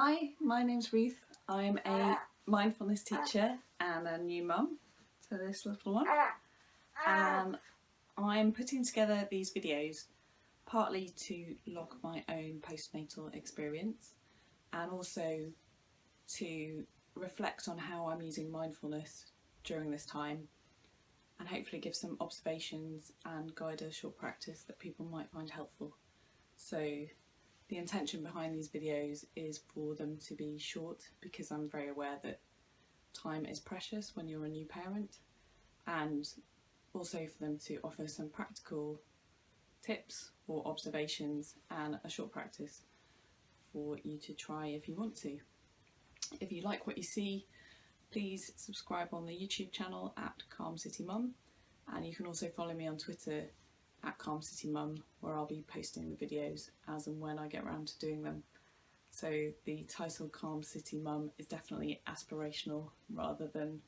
Hi, my name's Ruth. I'm a mindfulness teacher and a new mum to this little one. And I'm putting together these videos partly to log my own postnatal experience and also to reflect on how I'm using mindfulness during this time and hopefully give some observations and guide a short practice that people might find helpful. So the intention behind these videos is for them to be short because I'm very aware that time is precious when you're a new parent, and also for them to offer some practical tips or observations and a short practice for you to try if you want to. If you like what you see, please subscribe on the YouTube channel at Calm City Mum, and you can also follow me on Twitter at Calm City Mum, where I'll be posting the videos as and when I get around to doing them. So the title Calm City Mum is definitely aspirational rather than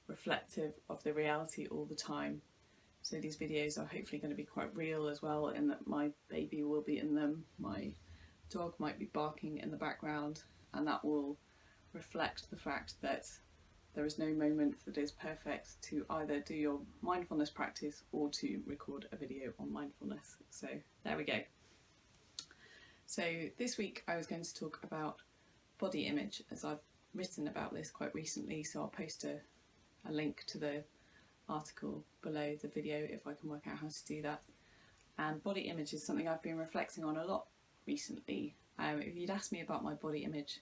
reflective of the reality all the time. So these videos are hopefully going to be quite real as well, in that my baby will be in them, my dog might be barking in the background, and that will reflect the fact that there is no moment that is perfect to either do your mindfulness practice or to record a video on mindfulness. So there we go. So this week I was going to talk about body image, as I've written about this quite recently, so I'll post a link to the article below the video if I can work out how to do that. And body image is something I've been reflecting on a lot recently. If you'd asked me about my body image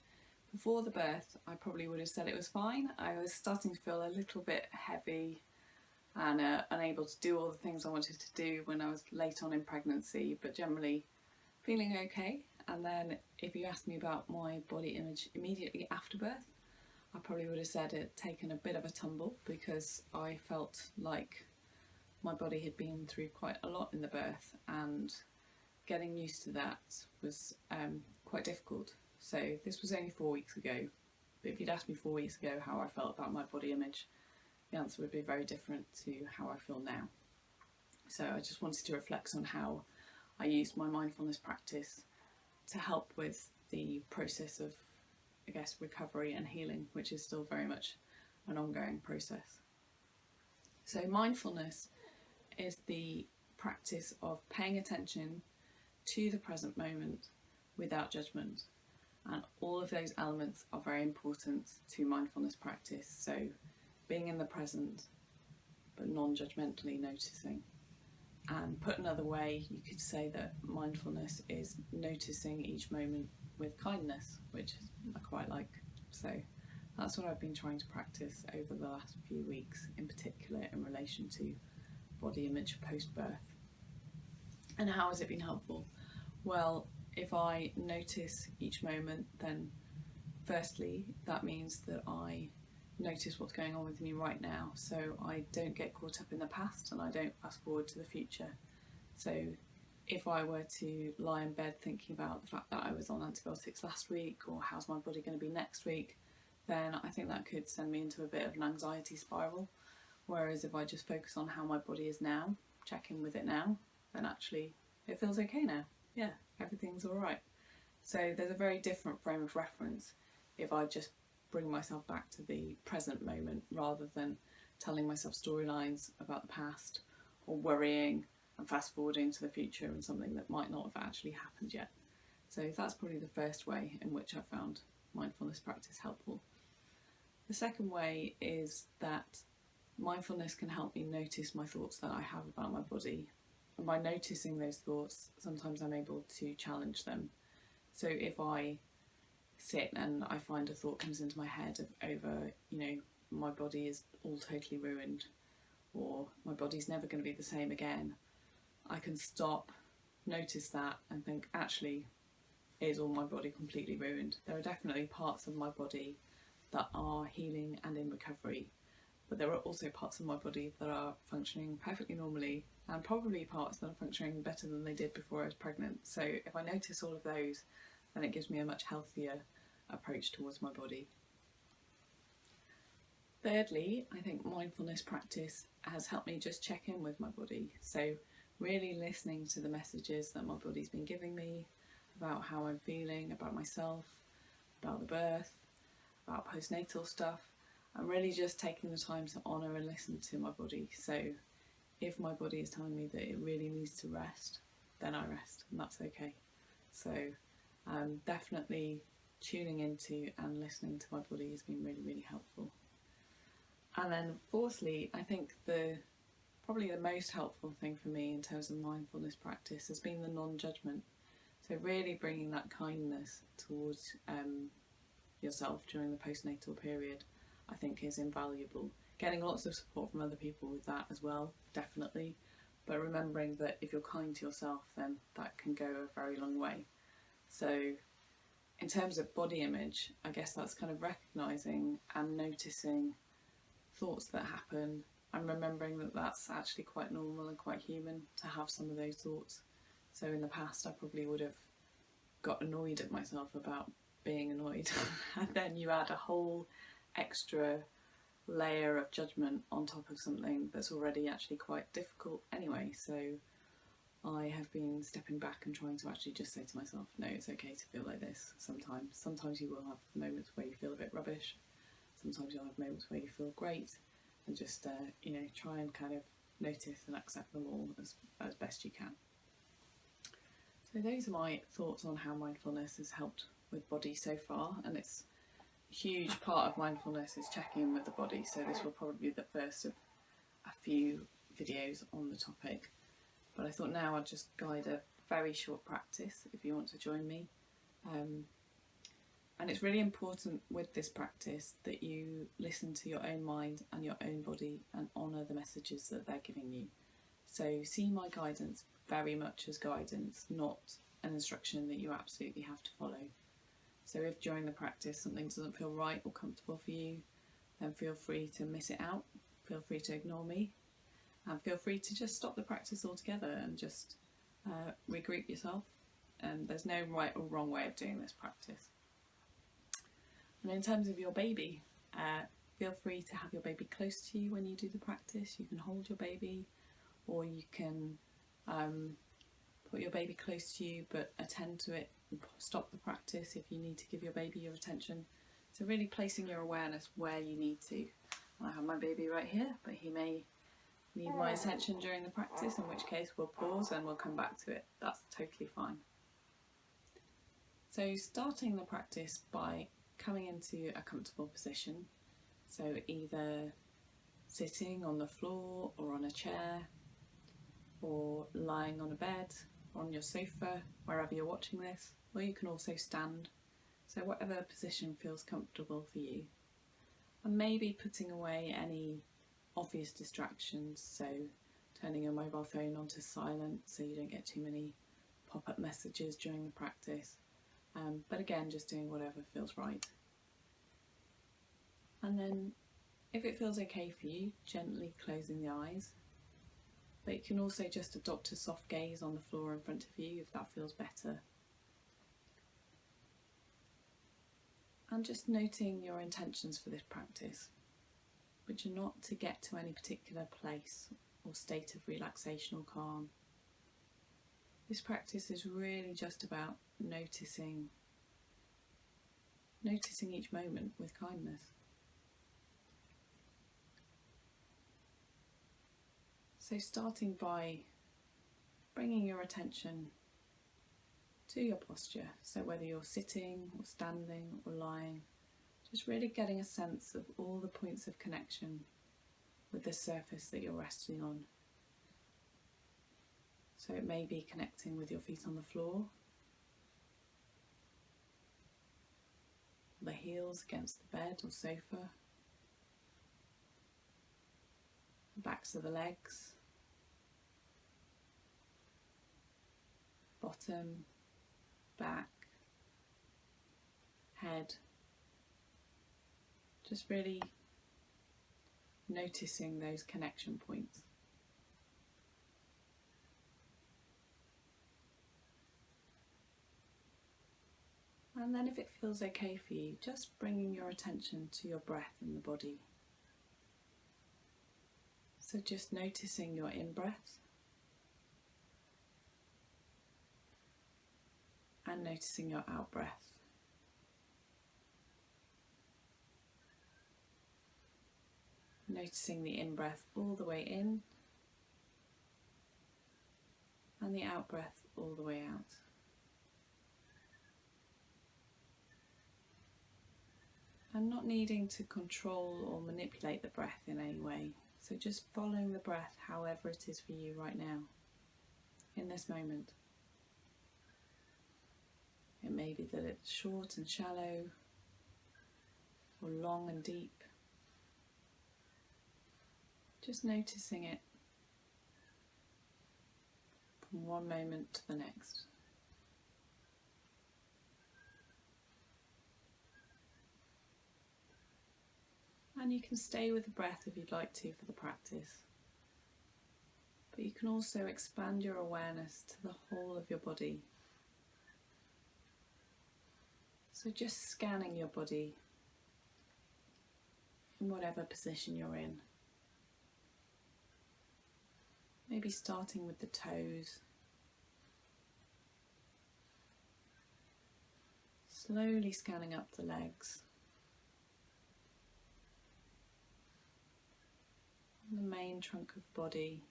before the birth, I probably would have said it was fine. I was starting to feel a little bit heavy and unable to do all the things I wanted to do when I was late on in pregnancy, but generally feeling okay. And then if you asked me about my body image immediately after birth, I probably would have said it had taken a bit of a tumble, because I felt like my body had been through quite a lot in the birth, and getting used to that was quite difficult. So this was only 4 weeks ago, but if you'd asked me 4 weeks ago how I felt about my body image, the answer would be very different to how I feel now. So I just wanted to reflect on how I used my mindfulness practice to help with the process of, I guess, recovery and healing, which is still very much an ongoing process. So mindfulness is the practice of paying attention to the present moment without judgment. And all of those elements are very important to mindfulness practice. So being in the present, but non-judgmentally noticing. And put another way, you could say that mindfulness is noticing each moment with kindness, which I quite like. So that's what I've been trying to practice over the last few weeks, in particular in relation to body image post-birth. And how has it been helpful? Well, if I notice each moment, then firstly, that means that I notice what's going on with me right now, so I don't get caught up in the past and I don't fast forward to the future. So if I were to lie in bed thinking about the fact that I was on antibiotics last week, or how's my body going to be next week, then I think that could send me into a bit of an anxiety spiral. Whereas if I just focus on how my body is now, check in with it now, then actually it feels okay now. Yeah, everything's all right. So there's a very different frame of reference if I just bring myself back to the present moment, rather than telling myself storylines about the past, or worrying and fast forwarding to the future and something that might not have actually happened yet. So that's probably the first way in which I found mindfulness practice helpful. The second way is that mindfulness can help me notice my thoughts that I have about my body. And by noticing those thoughts, sometimes I'm able to challenge them. So if I sit and I find a thought comes into my head over, my body is all totally ruined, or my body's never going to be the same again, I can stop, notice that, and think, actually, is all my body completely ruined? There are definitely parts of my body that are healing and in recovery, but there are also parts of my body that are functioning perfectly normally, and probably parts that are functioning better than they did before I was pregnant. So if I notice all of those, then it gives me a much healthier approach towards my body. Thirdly, I think mindfulness practice has helped me just check in with my body. So really listening to the messages that my body's been giving me about how I'm feeling, about myself, about the birth, about postnatal stuff. I'm really just taking the time to honour and listen to my body. So if my body is telling me that it really needs to rest, then I rest, and that's okay. So definitely tuning into and listening to my body has been really, really helpful. And then fourthly, I think probably the most helpful thing for me in terms of mindfulness practice has been the non-judgment. So really bringing that kindness towards yourself during the postnatal period, I think is invaluable. Getting lots of support from other people with that as well, definitely. But remembering that if you're kind to yourself, then that can go a very long way. So in terms of body image, I guess that's kind of recognising and noticing thoughts that happen and remembering that that's actually quite normal and quite human to have some of those thoughts. So in the past I probably would have got annoyed at myself about being annoyed and then you add a whole extra layer of judgment on top of something that's already actually quite difficult anyway. So I have been stepping back and trying to actually just say to myself, no, it's okay to feel like this sometimes. Sometimes you will have moments where you feel a bit rubbish. Sometimes you'll have moments where you feel great, and just try and kind of notice and accept them all as best you can. So those are my thoughts on how mindfulness has helped with body so far, and it's a huge part of mindfulness is checking in with the body. So this will probably be the first of a few videos on the topic, but I thought now I'd just guide a very short practice if you want to join me. And it's really important with this practice that you listen to your own mind and your own body and honour the messages that they're giving you. So see my guidance very much as guidance, not an instruction that you absolutely have to follow. So if during the practice something doesn't feel right or comfortable for you, then feel free to miss it out, feel free to ignore me, and feel free to just stop the practice altogether and just regroup yourself. And there's no right or wrong way of doing this practice. And in terms of your baby, feel free to have your baby close to you when you do the practice. You can hold your baby, or you can put your baby close to you but attend to it and stop the practice if you need to give your baby your attention. So really placing your awareness where you need to. And I have my baby right here, but he may need my attention during the practice, in which case we'll pause and we'll come back to it. That's totally fine. So starting the practice by coming into a comfortable position, so either sitting on the floor or on a chair, or lying on a bed or on your sofa, wherever you're watching this, or you can also stand, so whatever position feels comfortable for you. And maybe putting away any obvious distractions, so turning your mobile phone onto silent so you don't get too many pop-up messages during the practice. But again, just doing whatever feels right. And then if it feels okay for you, gently closing the eyes. But you can also just adopt a soft gaze on the floor in front of you if that feels better. And just noting your intentions for this practice, which are not to get to any particular place or state of relaxation or calm. This practice is really just about noticing each moment with kindness. So starting by bringing your attention to your posture, so whether you're sitting or standing or lying, just really getting a sense of all the points of connection with the surface that you're resting on. So it may be connecting with your feet on the floor, the heels against the bed or sofa, the backs of the legs, bottom, back, head. Just really noticing those connection points. And then if it feels okay for you, just bringing your attention to your breath in the body. So just noticing your in-breath and noticing your out-breath. Noticing the in-breath all the way in and the out-breath all the way out. And not needing to control or manipulate the breath in any way. So just following the breath however it is for you right now, in this moment. It may be that it's short and shallow, or long and deep. Just noticing it from one moment to the next. And you can stay with the breath if you'd like to for the practice. But you can also expand your awareness to the whole of your body. So just scanning your body in whatever position you're in. Maybe starting with the toes. Slowly scanning up the legs. The main trunk of the body.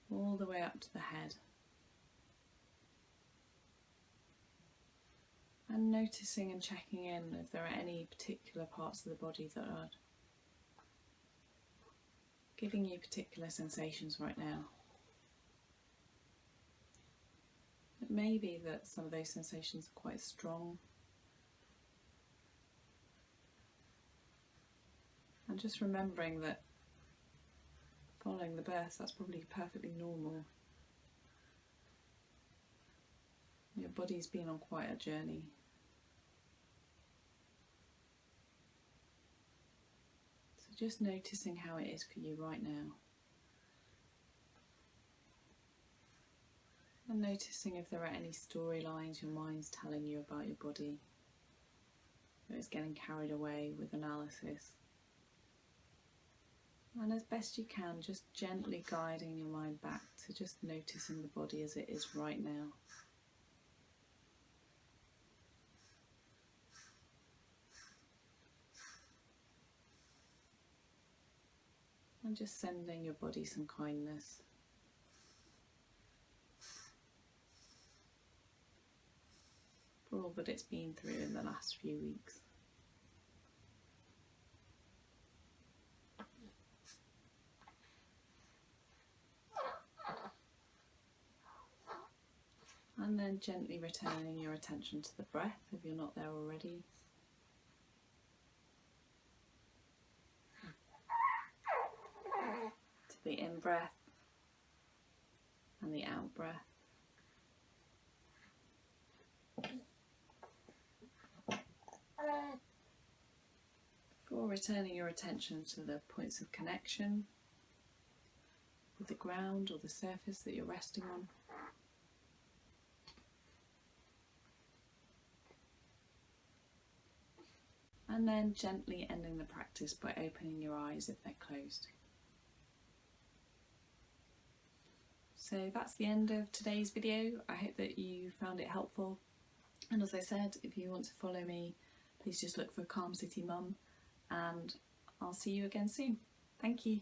All the way up to the head. And noticing and checking in if there are any particular parts of the body that are giving you particular sensations right now. It may be that some of those sensations are quite strong. And just remembering that following the birth, that's probably perfectly normal. Your body's been on quite a journey. So just noticing how it is for you right now. And noticing if there are any storylines your mind's telling you about your body. That it's getting carried away with analysis. And as best you can, just gently guiding your mind back to just noticing the body as it is right now. And just sending your body some kindness. For all that it's been through in the last few weeks. And then gently returning your attention to the breath if you're not there already. To the in-breath and the out-breath. Before returning your attention to the points of connection with the ground or the surface that you're resting on. And then gently ending the practice by opening your eyes if they're closed. So that's the end of today's video. I hope that you found it helpful. And as I said, if you want to follow me, please just look for Calm City Mum, and I'll see you again soon. Thank you.